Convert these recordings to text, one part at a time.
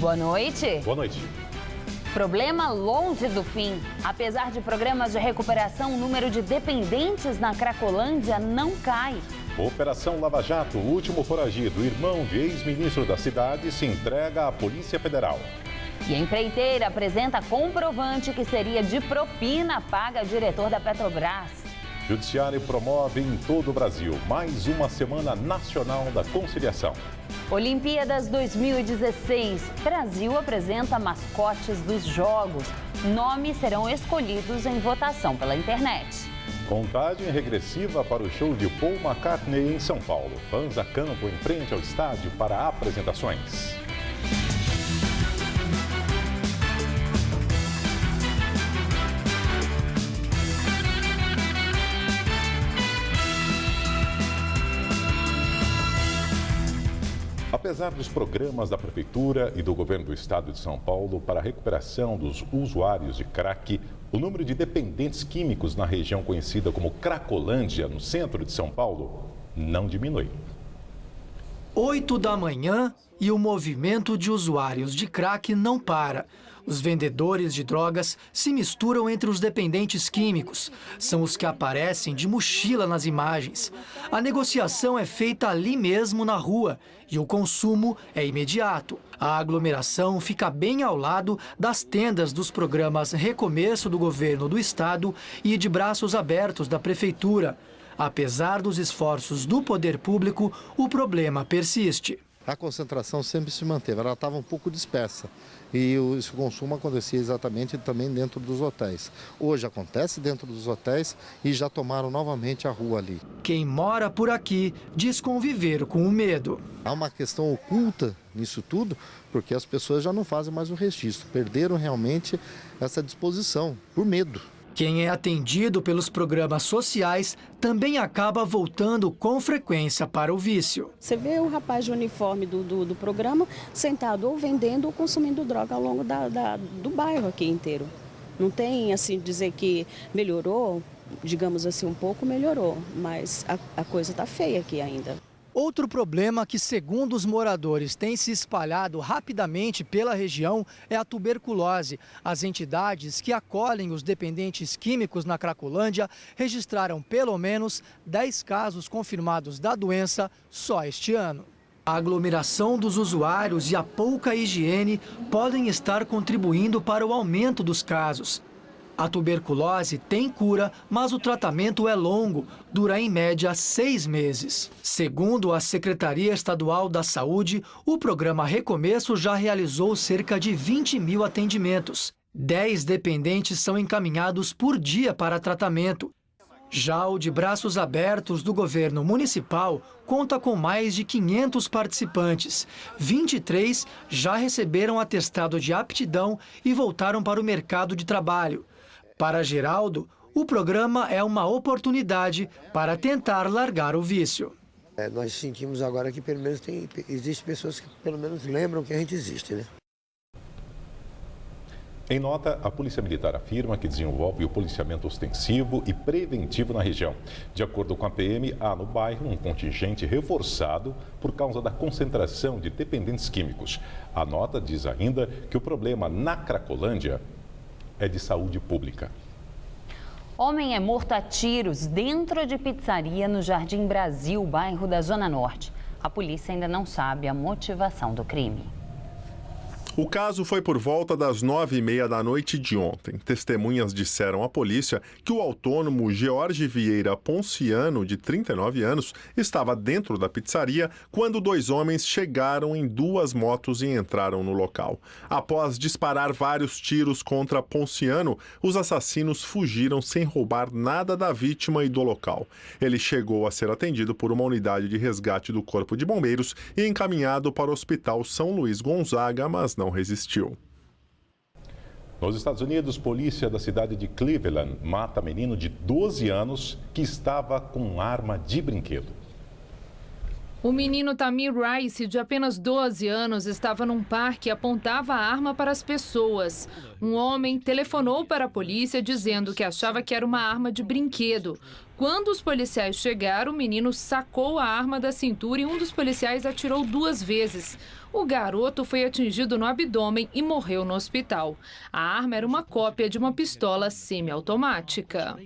Boa noite. Boa noite. Problema longe do fim. Apesar de programas de recuperação, o número de dependentes na Cracolândia não cai. Operação Lava Jato, o último foragido, irmão de ex-ministro da cidade, se entrega à Polícia Federal. E a empreiteira apresenta comprovante que seria de propina paga ao diretor da Petrobras. Judiciário promove em todo o Brasil mais uma Semana Nacional da Conciliação. Olimpíadas 2016. Brasil apresenta mascotes dos Jogos. Nomes serão escolhidos em votação pela internet. Contagem regressiva para o show de Paul McCartney em São Paulo. Fãs acampam em frente ao estádio para apresentações. Apesar dos programas da Prefeitura e do Governo do Estado de São Paulo para a recuperação dos usuários de crack, o número de dependentes químicos na região conhecida como Cracolândia, no centro de São Paulo, não diminui. 8 da manhã e o movimento de usuários de crack não para. Os vendedores de drogas se misturam entre os dependentes químicos. São os que aparecem de mochila nas imagens. A negociação é feita ali mesmo na rua e o consumo é imediato. A aglomeração fica bem ao lado das tendas dos programas Recomeço do Governo do Estado e de Braços Abertos da Prefeitura. Apesar dos esforços do poder público, o problema persiste. A concentração sempre se manteve, ela estava um pouco dispersa e o consumo acontecia exatamente também dentro dos hotéis. Hoje acontece dentro dos hotéis e já tomaram novamente a rua ali. Quem mora por aqui diz conviver com o medo. Há uma questão oculta nisso tudo, porque as pessoas já não fazem mais o registro, perderam realmente essa disposição por medo. Quem é atendido pelos programas sociais também acaba voltando com frequência para o vício. Você vê o rapaz de uniforme do programa sentado ou vendendo ou consumindo droga ao longo do bairro aqui inteiro. Não tem, assim, dizer que melhorou, digamos assim, um pouco melhorou, mas a coisa está feia aqui ainda. Outro problema que, segundo os moradores, tem se espalhado rapidamente pela região é a tuberculose. As entidades que acolhem os dependentes químicos na Cracolândia registraram pelo menos 10 casos confirmados da doença só este ano. A aglomeração dos usuários e a pouca higiene podem estar contribuindo para o aumento dos casos. A tuberculose tem cura, mas o tratamento é longo, dura em média 6 meses. Segundo a Secretaria Estadual da Saúde, o programa Recomeço já realizou cerca de 20 mil atendimentos. 10 dependentes são encaminhados por dia para tratamento. Já o de Braços Abertos do governo municipal conta com mais de 500 participantes. 23 já receberam atestado de aptidão e voltaram para o mercado de trabalho. Para Geraldo, o programa é uma oportunidade para tentar largar o vício. Nós sentimos agora que pelo menos existem pessoas que pelo menos lembram que a gente existe, né? Em nota, a Polícia Militar afirma que desenvolve o policiamento ostensivo e preventivo na região. De acordo com a PM, há no bairro um contingente reforçado por causa da concentração de dependentes químicos. A nota diz ainda que o problema na Cracolândia é de saúde pública. Homem é morto a tiros dentro de pizzaria no Jardim Brasil, bairro da Zona Norte. A polícia ainda não sabe a motivação do crime. O caso foi por volta das 9h30 da noite de ontem. Testemunhas disseram à polícia que o autônomo George Vieira Ponciano, de 39 anos, estava dentro da pizzaria quando 2 homens chegaram em 2 motos e entraram no local. Após disparar vários tiros contra Ponciano, os assassinos fugiram sem roubar nada da vítima e do local. Ele chegou a ser atendido por uma unidade de resgate do Corpo de Bombeiros e encaminhado para o Hospital São Luís Gonzaga, mas não resistiu. Nos Estados Unidos, polícia da cidade de Cleveland mata menino de 12 anos que estava com arma de brinquedo. O menino Tamir Rice, de apenas 12 anos, estava num parque e apontava a arma para as pessoas. Um homem telefonou para a polícia dizendo que achava que era uma arma de brinquedo. Quando os policiais chegaram, o menino sacou a arma da cintura e um dos policiais atirou 2 vezes. O garoto foi atingido no abdômen e morreu no hospital. A arma era uma cópia de uma pistola semiautomática.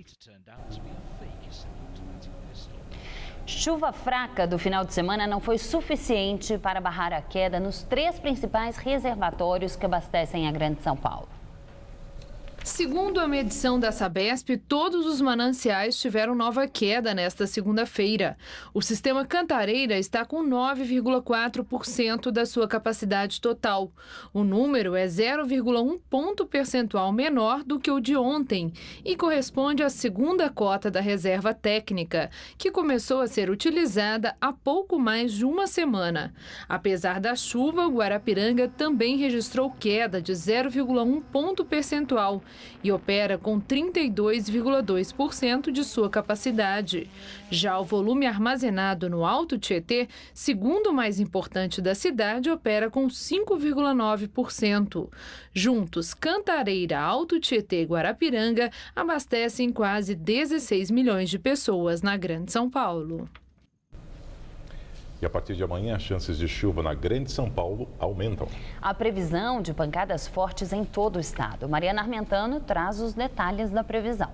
Chuva fraca do final de semana não foi suficiente para barrar a queda nos 3 principais reservatórios que abastecem a Grande São Paulo. Segundo a medição da Sabesp, todos os mananciais tiveram nova queda nesta segunda-feira. O sistema Cantareira está com 9,4% da sua capacidade total. O número é 0,1 ponto percentual menor do que o de ontem e corresponde à segunda cota da reserva técnica, que começou a ser utilizada há pouco mais de uma semana. Apesar da chuva, o Guarapiranga também registrou queda de 0,1 ponto percentual e opera com 32,2% de sua capacidade. Já o volume armazenado no Alto Tietê, segundo o mais importante da cidade, opera com 5,9%. Juntos, Cantareira, Alto Tietê e Guarapiranga abastecem quase 16 milhões de pessoas na Grande São Paulo. E a partir de amanhã, as chances de chuva na Grande São Paulo aumentam. A previsão de pancadas fortes em todo o estado. Mariana Armentano traz os detalhes da previsão.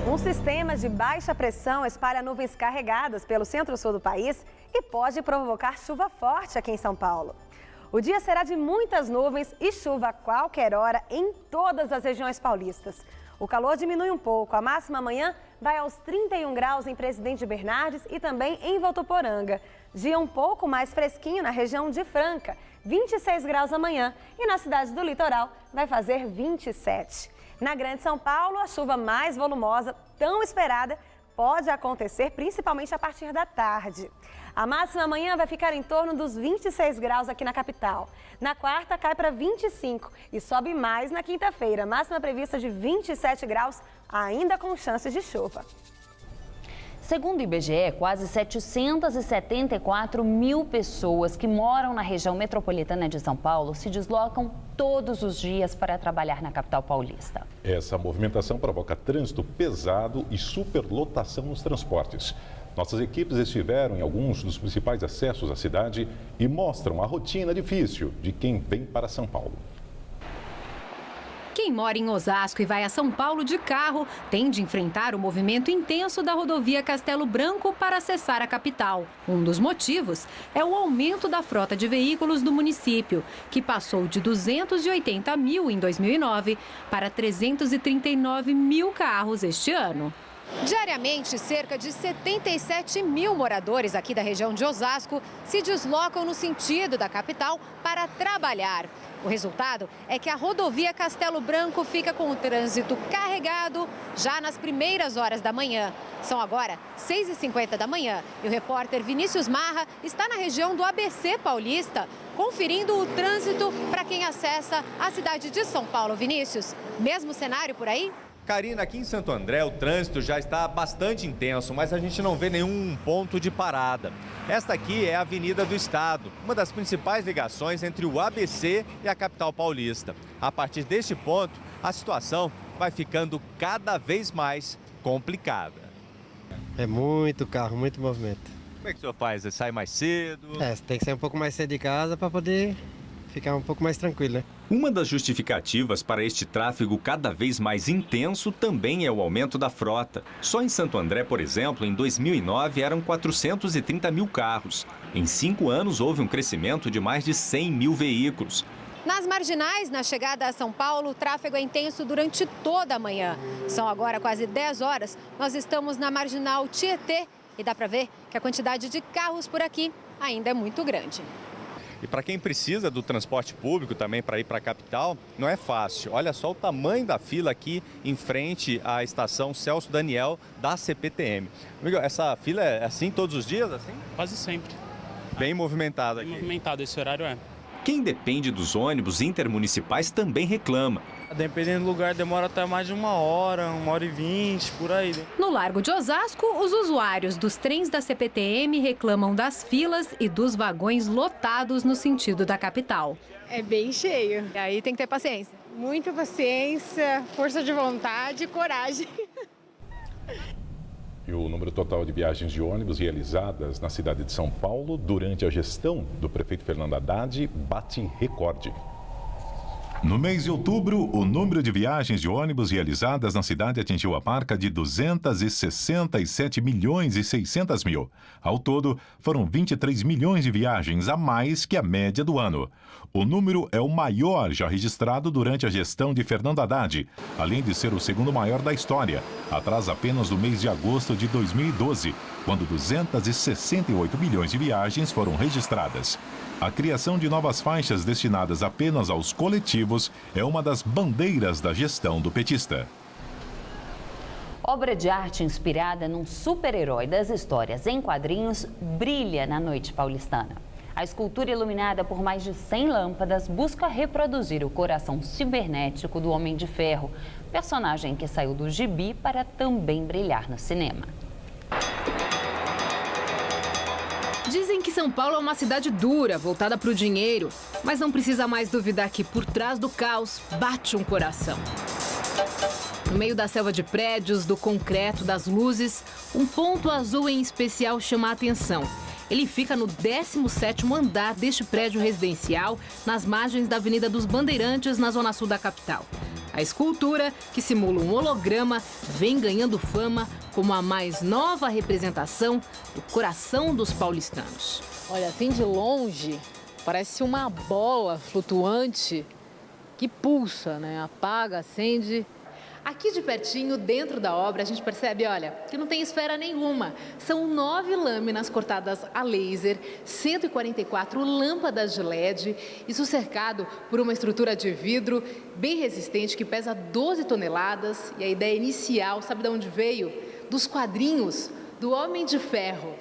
Um sistema de baixa pressão espalha nuvens carregadas pelo centro-sul do país e pode provocar chuva forte aqui em São Paulo. O dia será de muitas nuvens e chuva a qualquer hora em todas as regiões paulistas. O calor diminui um pouco. A máxima amanhã vai aos 31 graus em Presidente Bernardes e também em Votuporanga. Dia um pouco mais fresquinho na região de Franca, 26 graus amanhã. E na cidade do Litoral vai fazer 27. Na Grande São Paulo, a chuva mais volumosa, tão esperada, pode acontecer principalmente a partir da tarde. A máxima amanhã vai ficar em torno dos 26 graus aqui na capital. Na quarta, cai para 25 e sobe mais na quinta-feira. Máxima prevista de 27 graus, ainda com chances de chuva. Segundo o IBGE, quase 774 mil pessoas que moram na região metropolitana de São Paulo se deslocam todos os dias para trabalhar na capital paulista. Essa movimentação provoca trânsito pesado e superlotação nos transportes. Nossas equipes estiveram em alguns dos principais acessos à cidade e mostram a rotina difícil de quem vem para São Paulo. Quem mora em Osasco e vai a São Paulo de carro tem de enfrentar o movimento intenso da rodovia Castelo Branco para acessar a capital. Um dos motivos é o aumento da frota de veículos do município, que passou de 280 mil em 2009 para 339 mil carros este ano. Diariamente, cerca de 77 mil moradores aqui da região de Osasco se deslocam no sentido da capital para trabalhar. O resultado é que a rodovia Castelo Branco fica com o trânsito carregado já nas primeiras horas da manhã. São agora 6h50 da manhã e o repórter Vinícius Marra está na região do ABC Paulista, conferindo o trânsito para quem acessa a cidade de São Paulo. Vinícius, mesmo cenário por aí? Karina, aqui em Santo André o trânsito já está bastante intenso, mas a gente não vê nenhum ponto de parada. Esta aqui é a Avenida do Estado, uma das principais ligações entre o ABC e a capital paulista. A partir deste ponto, a situação vai ficando cada vez mais complicada. É muito carro, muito movimento. Como é que o senhor faz? Você sai mais cedo? Você tem que sair um pouco mais cedo de casa para poder ficar um pouco mais tranquilo, né? Uma das justificativas para este tráfego cada vez mais intenso também é o aumento da frota. Só em Santo André, por exemplo, em 2009 eram 430 mil carros. Em 5 anos houve um crescimento de mais de 100 mil veículos. Nas marginais, na chegada a São Paulo, o tráfego é intenso durante toda a manhã. São agora quase 10 horas. Nós estamos na marginal Tietê e dá para ver que a quantidade de carros por aqui ainda é muito grande. E para quem precisa do transporte público também para ir para a capital, não é fácil. Olha só o tamanho da fila aqui em frente à estação Celso Daniel da CPTM. Amigo, essa fila é assim todos os dias? Assim? Quase sempre. Bem movimentada aqui. Bem movimentado, esse horário é. Quem depende dos ônibus intermunicipais também reclama. Dependendo do lugar, demora até mais de 1h20, por aí. No Largo de Osasco, os usuários dos trens da CPTM reclamam das filas e dos vagões lotados no sentido da capital. É bem cheio. E aí tem que ter paciência. Muita paciência, força de vontade e coragem. E o número total de viagens de ônibus realizadas na cidade de São Paulo durante a gestão do prefeito Fernando Haddad bate recorde. No mês de outubro, o número de viagens de ônibus realizadas na cidade atingiu a marca de 267 milhões e 600 mil. Ao todo, foram 23 milhões de viagens a mais que a média do ano. O número é o maior já registrado durante a gestão de Fernando Haddad, além de ser o segundo maior da história, atrás apenas do mês de agosto de 2012, quando 268 milhões de viagens foram registradas. A criação de novas faixas destinadas apenas aos coletivos é uma das bandeiras da gestão do petista. Obra de arte inspirada num super-herói das histórias em quadrinhos brilha na noite paulistana. A escultura, iluminada por mais de 100 lâmpadas, busca reproduzir o coração cibernético do Homem de Ferro, personagem que saiu do gibi para também brilhar no cinema. Dizem que São Paulo é uma cidade dura, voltada para o dinheiro, mas não precisa mais duvidar que por trás do caos bate um coração. No meio da selva de prédios, do concreto, das luzes, um ponto azul em especial chama a atenção. Ele fica no 17º andar deste prédio residencial, nas margens da Avenida dos Bandeirantes, na zona sul da capital. A escultura, que simula um holograma, vem ganhando fama como a mais nova representação do coração dos paulistanos. Olha, assim de longe, parece uma bola flutuante que pulsa, né? Apaga, acende. Aqui de pertinho, dentro da obra, a gente percebe, olha, que não tem esfera nenhuma. São 9 lâminas cortadas a laser, 144 lâmpadas de LED, isso cercado por uma estrutura de vidro bem resistente que pesa 12 toneladas. E a ideia inicial, sabe de onde veio? Dos quadrinhos do Homem de Ferro.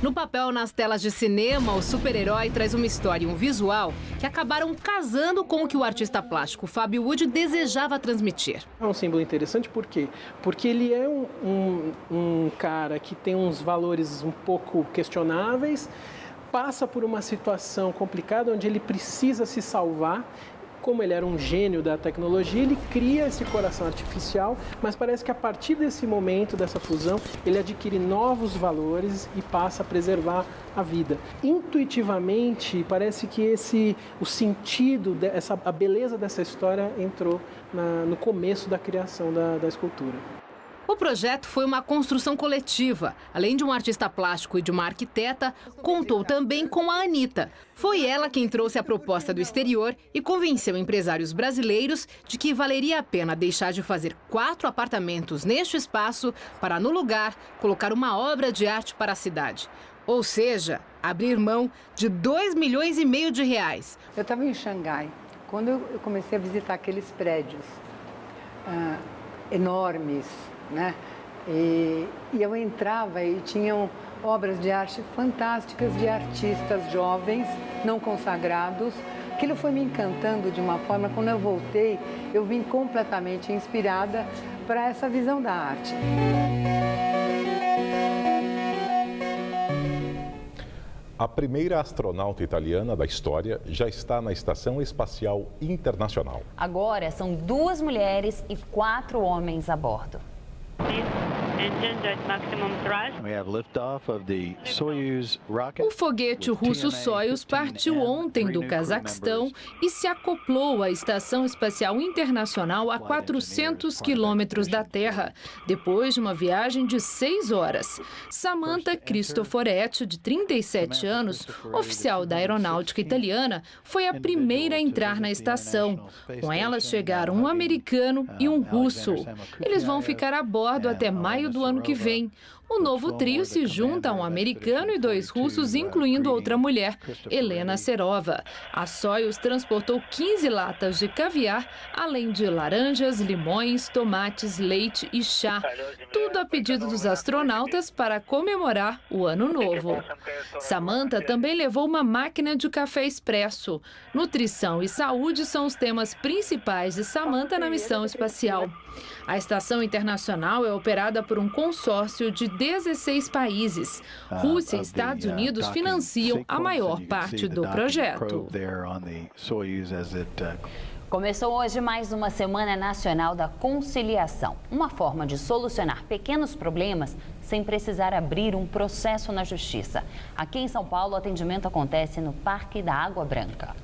No papel, nas telas de cinema, o super-herói traz uma história e um visual que acabaram casando com o que o artista plástico Fábio Wood desejava transmitir. É um símbolo interessante por quê? Porque ele é um cara que tem uns valores um pouco questionáveis, passa por uma situação complicada onde ele precisa se salvar. Como ele era um gênio da tecnologia, ele cria esse coração artificial, mas parece que a partir desse momento, dessa fusão, ele adquire novos valores e passa a preservar a vida. Intuitivamente, parece que o sentido, a beleza dessa história entrou no começo da criação da escultura. O projeto foi uma construção coletiva. Além de um artista plástico e de uma arquiteta, contou também com a Anitta. Foi ela quem trouxe a proposta do exterior e convenceu empresários brasileiros de que valeria a pena deixar de fazer 4 apartamentos neste espaço para, no lugar, colocar uma obra de arte para a cidade. Ou seja, abrir mão de R$2,5 milhões. Eu estava em Xangai, quando eu comecei a visitar aqueles prédios enormes, né? E eu entrava e tinham obras de arte fantásticas de artistas jovens, não consagrados. Aquilo foi me encantando de uma forma, quando eu voltei, eu vim completamente inspirada para essa visão da arte. A primeira astronauta italiana da história já está na Estação Espacial Internacional. Agora são 2 mulheres e 4 homens a bordo. O foguete russo Soyuz partiu ontem do Cazaquistão e se acoplou à Estação Espacial Internacional a 400 quilômetros da Terra, depois de uma viagem de 6 horas. Samantha Cristoforetti, de 37 anos, oficial da aeronáutica italiana, foi a primeira a entrar na estação. Com ela chegaram um americano e um russo. Eles vão ficar a bordo até maio do ano que vem. O novo trio se junta a um americano e 2 russos, incluindo outra mulher, Helena Serova. A Soyuz transportou 15 latas de caviar, além de laranjas, limões, tomates, leite e chá. Tudo a pedido dos astronautas para comemorar o Ano Novo. Samantha também levou uma máquina de café expresso. Nutrição e saúde são os temas principais de Samantha na missão espacial. A estação internacional é operada por um consórcio de 16 países. Rússia e Estados Unidos financiam a maior parte do projeto. Começou hoje mais uma Semana Nacional da Conciliação, uma forma de solucionar pequenos problemas sem precisar abrir um processo na Justiça. Aqui em São Paulo, o atendimento acontece no Parque da Água Branca.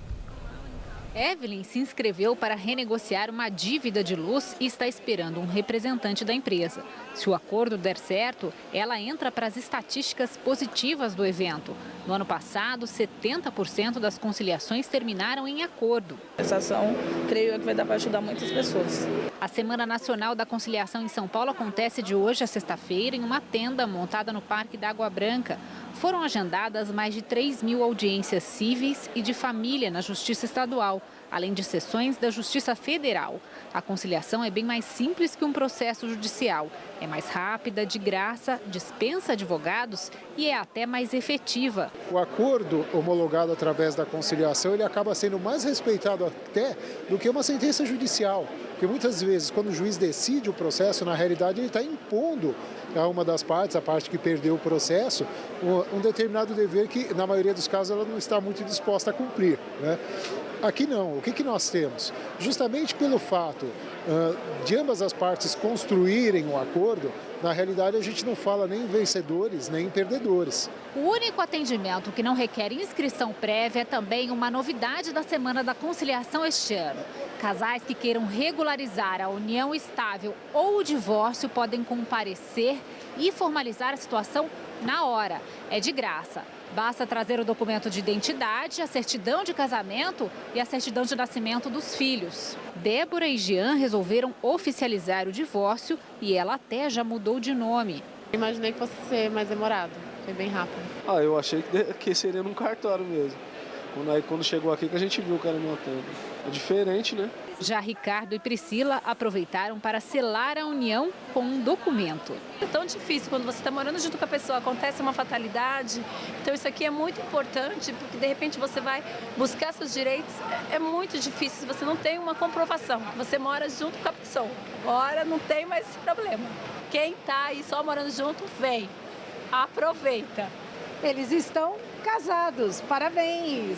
Evelyn se inscreveu para renegociar uma dívida de luz e está esperando um representante da empresa. Se o acordo der certo, ela entra para as estatísticas positivas do evento. No ano passado, 70% das conciliações terminaram em acordo. Essa ação, creio que vai dar para ajudar muitas pessoas. A Semana Nacional da Conciliação em São Paulo acontece de hoje a sexta-feira em uma tenda montada no Parque da Água Branca. Foram agendadas mais de 3.000 audiências cíveis e de família na Justiça Estadual, além de sessões da Justiça Federal. A conciliação é bem mais simples que um processo judicial. É mais rápida, de graça, dispensa advogados e é até mais efetiva. O acordo homologado através da conciliação, ele acaba sendo mais respeitado até do que uma sentença judicial. Porque muitas vezes, quando o juiz decide o processo, na realidade ele está impondo a uma das partes, a parte que perdeu o processo, um determinado dever que, na maioria dos casos, ela não está muito disposta a cumprir, né? Aqui não. O que nós temos? Justamente pelo fato de ambas as partes construírem um acordo, na realidade a gente não fala nem em vencedores, nem em perdedores. O único atendimento que não requer inscrição prévia é também uma novidade da Semana da Conciliação este ano. Casais que queiram regularizar a união estável ou o divórcio podem comparecer e formalizar a situação na hora. É de graça. Basta trazer o documento de identidade, a certidão de casamento e a certidão de nascimento dos filhos. Débora e Jean resolveram oficializar o divórcio e ela até já mudou de nome. Imaginei que fosse ser mais demorado, foi bem rápido. Eu achei que seria num cartório mesmo. Quando chegou aqui que a gente viu o cara notando. É diferente, né? Já Ricardo e Priscila aproveitaram para selar a união com um documento. É tão difícil quando você está morando junto com a pessoa, acontece uma fatalidade. Então isso aqui é muito importante, porque de repente você vai buscar seus direitos. É muito difícil se você não tem uma comprovação. Você mora junto com a pessoa. Agora não tem mais esse problema. Quem está aí só morando junto, vem. Aproveita. Eles estão casados. Parabéns!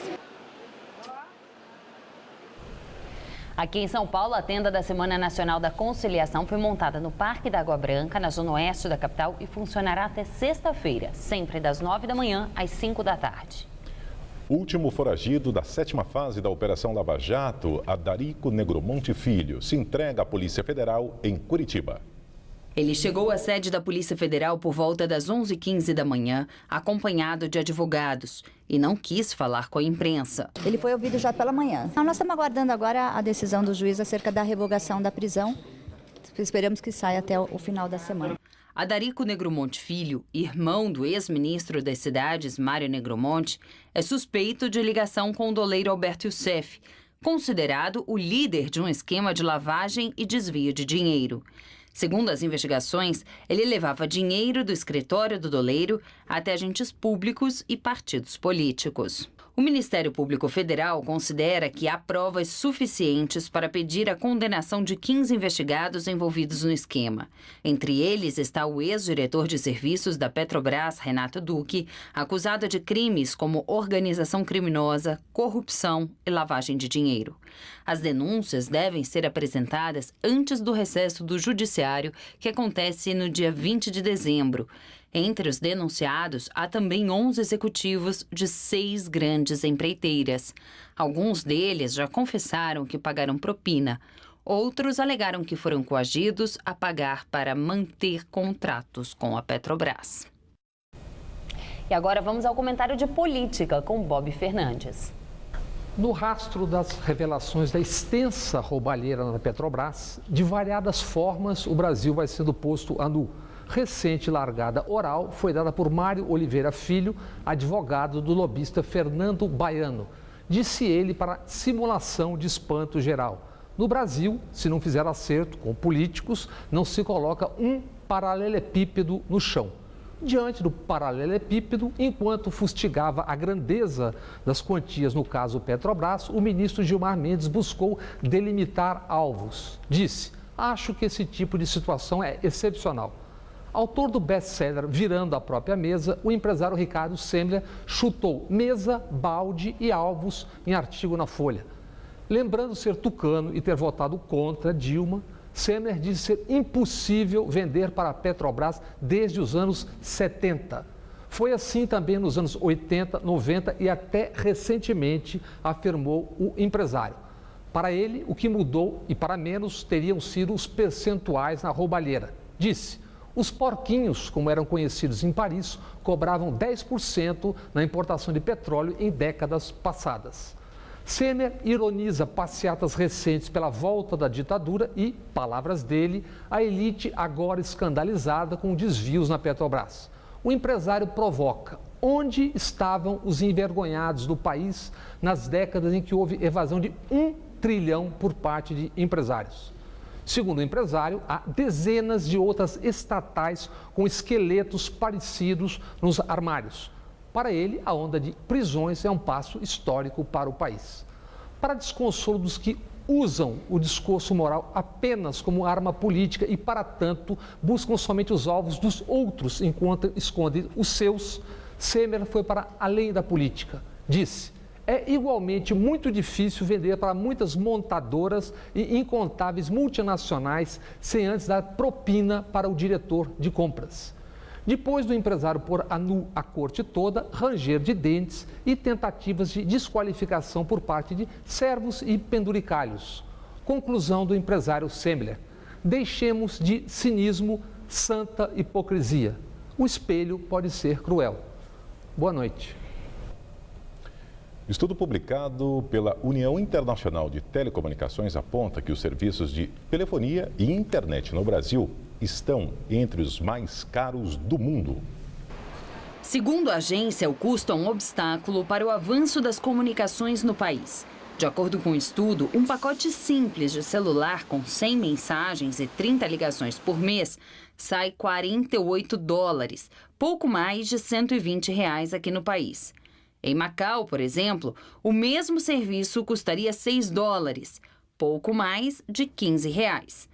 Aqui em São Paulo, a tenda da Semana Nacional da Conciliação foi montada no Parque da Água Branca, na zona oeste da capital, e funcionará até sexta-feira, sempre das 9 da manhã às 5 da tarde. O último foragido da 7ª fase da Operação Lava Jato, Adarico Negromonte Filho, se entrega à Polícia Federal em Curitiba. Ele chegou à sede da Polícia Federal por volta das 11h15 da manhã, acompanhado de advogados, e não quis falar com a imprensa. Ele foi ouvido já pela manhã. Então, nós estamos aguardando agora a decisão do juiz acerca da revogação da prisão. Esperamos que saia até o final da semana. Adarico Negromonte Filho, irmão do ex-ministro das Cidades, Mário Negromonte, é suspeito de ligação com o doleiro Alberto Youssef, considerado o líder de um esquema de lavagem e desvio de dinheiro. Segundo as investigações, ele levava dinheiro do escritório do doleiro até agentes públicos e partidos políticos. O Ministério Público Federal considera que há provas suficientes para pedir a condenação de 15 investigados envolvidos no esquema. Entre eles está o ex-diretor de serviços da Petrobras, Renato Duque, acusado de crimes como organização criminosa, corrupção e lavagem de dinheiro. As denúncias devem ser apresentadas antes do recesso do Judiciário, que acontece no dia 20 de dezembro. Entre os denunciados, há também 11 executivos de 6 grandes empreiteiras. Alguns deles já confessaram que pagaram propina. Outros alegaram que foram coagidos a pagar para manter contratos com a Petrobras. E agora vamos ao comentário de política com Bob Fernandes. No rastro das revelações da extensa roubalheira na Petrobras, de variadas formas o Brasil vai sendo posto a nu. Recente largada oral foi dada por Mário Oliveira Filho, advogado do lobista Fernando Baiano. Disse ele para simulação de espanto geral. No Brasil, se não fizer acerto com políticos, não se coloca um paralelepípedo no chão. Diante do paralelepípedo, enquanto fustigava a grandeza das quantias no caso Petrobras, o ministro Gilmar Mendes buscou delimitar alvos. Disse: Acho que esse tipo de situação é excepcional. Autor do best-seller Virando a Própria Mesa, o empresário Ricardo Semler chutou mesa, balde e alvos em artigo na Folha. Lembrando ser tucano e ter votado contra Dilma, Semler disse ser impossível vender para a Petrobras desde os anos 70. Foi assim também nos anos 80, 90 e até recentemente, afirmou o empresário. Para ele, o que mudou e para menos teriam sido os percentuais na roubalheira. Disse: os porquinhos, como eram conhecidos em Paris, cobravam 10% na importação de petróleo em décadas passadas. Semler ironiza passeatas recentes pela volta da ditadura e, palavras dele, a elite agora escandalizada com desvios na Petrobras. O empresário provoca: onde estavam os envergonhados do país nas décadas em que houve evasão de 1 trilhão por parte de empresários? Segundo o empresário, há dezenas de outras estatais com esqueletos parecidos nos armários. Para ele, a onda de prisões é um passo histórico para o país. Para desconsolo dos que usam o discurso moral apenas como arma política e, para tanto, buscam somente os alvos dos outros enquanto escondem os seus, Semler foi para além da política. Disse: é igualmente muito difícil vender para muitas montadoras e incontáveis multinacionais sem antes dar propina para o diretor de compras. Depois do empresário pôr a nu a corte toda, ranger de dentes e tentativas de desqualificação por parte de servos e penduricalhos. Conclusão do empresário Semler: deixemos de cinismo, santa hipocrisia. O espelho pode ser cruel. Boa noite. Estudo publicado pela União Internacional de Telecomunicações aponta que os serviços de telefonia e internet no Brasil estão entre os mais caros do mundo. Segundo a agência, o custo é um obstáculo para o avanço das comunicações no país. De acordo com o estudo, um pacote simples de celular com 100 mensagens e 30 ligações por mês sai $48, pouco mais de R$120 aqui no país. Em Macau, por exemplo, o mesmo serviço custaria $6, pouco mais de R$15.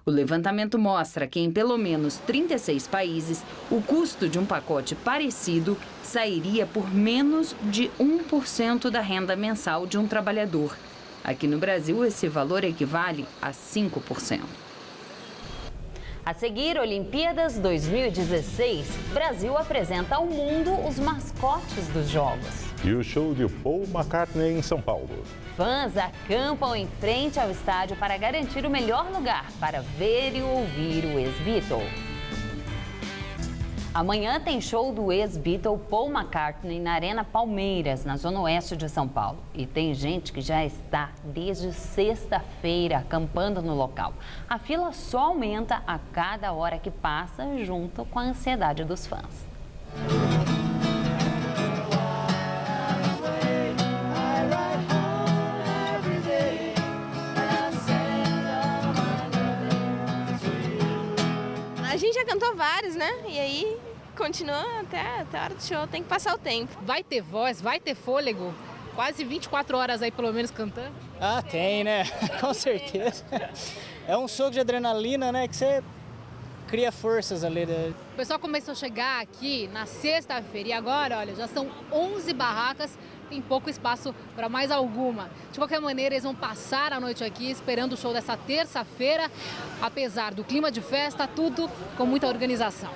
O levantamento mostra que em pelo menos 36 países, o custo de um pacote parecido sairia por menos de 1% da renda mensal de um trabalhador. Aqui no Brasil, esse valor equivale a 5%. A seguir, Olimpíadas 2016, Brasil apresenta ao mundo os mascotes dos Jogos. E o show de Paul McCartney em São Paulo. Fãs acampam em frente ao estádio para garantir o melhor lugar para ver e ouvir o ex-Beatle. Amanhã tem show do ex-Beatle Paul McCartney na Arena Palmeiras, na zona oeste de São Paulo. E tem gente que já está desde sexta-feira acampando no local. A fila só aumenta a cada hora que passa, junto com a ansiedade dos fãs. A gente já cantou vários, né? E aí continua até a hora do show, tem que passar o tempo. Vai ter voz, vai ter fôlego? Quase 24 horas aí, pelo menos, cantando? Ah, tem, né? Com certeza. É um soco de adrenalina, né? Que você cria forças ali. Né? O pessoal começou a chegar aqui na sexta-feira e agora, olha, já são 11 barracas, tem pouco espaço para mais alguma. De qualquer maneira, eles vão passar a noite aqui esperando o show dessa terça-feira. Apesar do clima de festa, tudo com muita organização.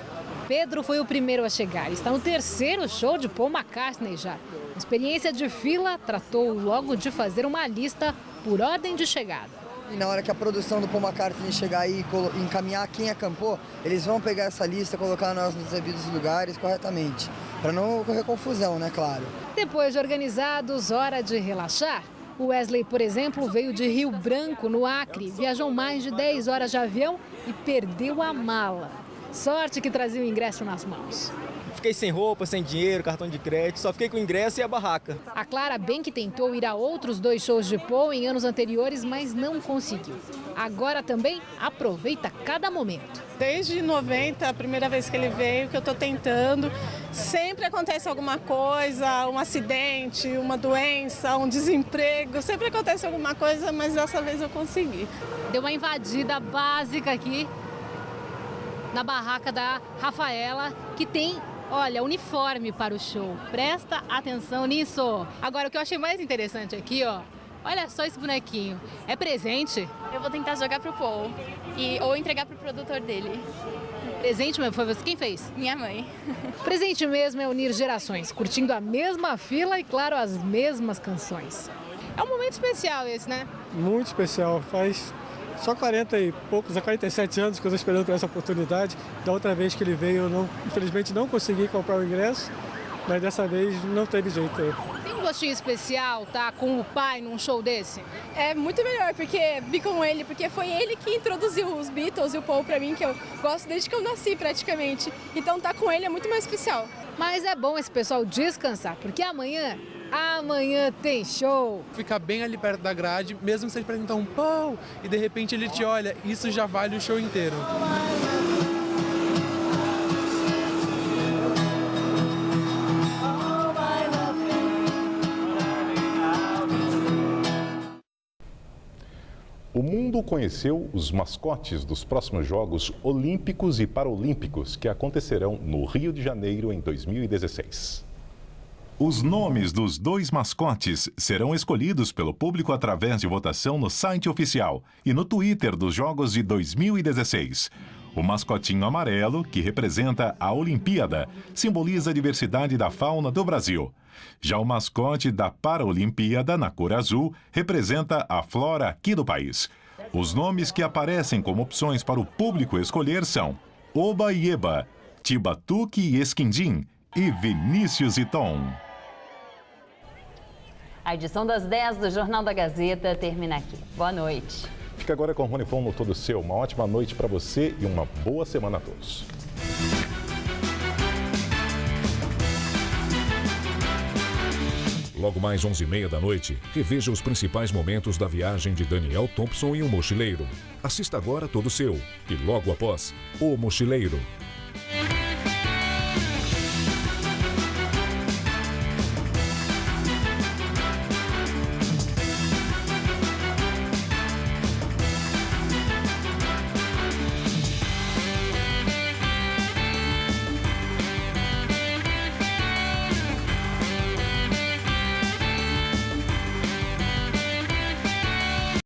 Pedro foi o primeiro a chegar. Está no terceiro show de Paul McCartney já. Experiência de fila, tratou logo de fazer uma lista por ordem de chegada. E na hora que a produção do Paul McCartney chegar aí e encaminhar quem acampou, eles vão pegar essa lista e colocar nós nos devidos lugares corretamente. Para não ocorrer confusão, né, claro. Depois de organizados, hora de relaxar. O Wesley, por exemplo, veio de Rio Branco, no Acre. Viajou mais de 10 horas de avião e perdeu a mala. Sorte que trazia o ingresso nas mãos. Fiquei sem roupa, sem dinheiro, cartão de crédito, só fiquei com o ingresso e a barraca. A Clara bem que tentou ir a outros 2 shows de Paul em anos anteriores, mas não conseguiu. Agora também aproveita cada momento. Desde 90, a primeira vez que ele veio, que eu estou tentando, sempre acontece alguma coisa, um acidente, uma doença, um desemprego, sempre acontece alguma coisa, mas dessa vez eu consegui. Deu uma invadida básica aqui na barraca da Rafaela, que tem, olha, uniforme para o show. Presta atenção nisso. Agora, o que eu achei mais interessante aqui, ó, olha só esse bonequinho. É presente? Eu vou tentar jogar pro Paul ou entregar pro produtor dele. Presente mesmo? Foi você quem fez? Minha mãe. Presente mesmo é unir gerações, curtindo a mesma fila e, claro, as mesmas canções. É um momento especial esse, né? Muito especial. Faz só 40 e poucos, há 47 anos que eu estou esperando por essa oportunidade. Da outra vez que ele veio, eu infelizmente não consegui comprar o ingresso, mas dessa vez não teve jeito. Tem um gostinho especial, tá, com o pai num show desse? É muito melhor, porque vi com ele, porque foi ele que introduziu os Beatles e o Paul pra mim, que eu gosto desde que eu nasci praticamente. Então tá com ele é muito mais especial. Mas é bom esse pessoal descansar, porque amanhã tem show. Ficar bem ali perto da grade, mesmo que você apresentar um pão e de repente ele te olha, isso já vale o show inteiro. O mundo conheceu os mascotes dos próximos Jogos Olímpicos e Paralímpicos que acontecerão no Rio de Janeiro em 2016. Os nomes dos 2 mascotes serão escolhidos pelo público através de votação no site oficial e no Twitter dos Jogos de 2016. O mascotinho amarelo, que representa a Olimpíada, simboliza a diversidade da fauna do Brasil. Já o mascote da Paralimpíada, na cor azul, representa a flora aqui do país. Os nomes que aparecem como opções para o público escolher são Oba e Eba, Tibatuque e Esquindim e Vinícius e Tom. A edição das 10 do Jornal da Gazeta termina aqui. Boa noite. Fica agora com o Rony Fon no Todo Seu. Uma ótima noite para você e uma boa semana a todos. Logo mais 11h30 da noite, reveja os principais momentos da viagem de Daniel Thompson e o Mochileiro. Assista agora Todo Seu e logo após, O Mochileiro.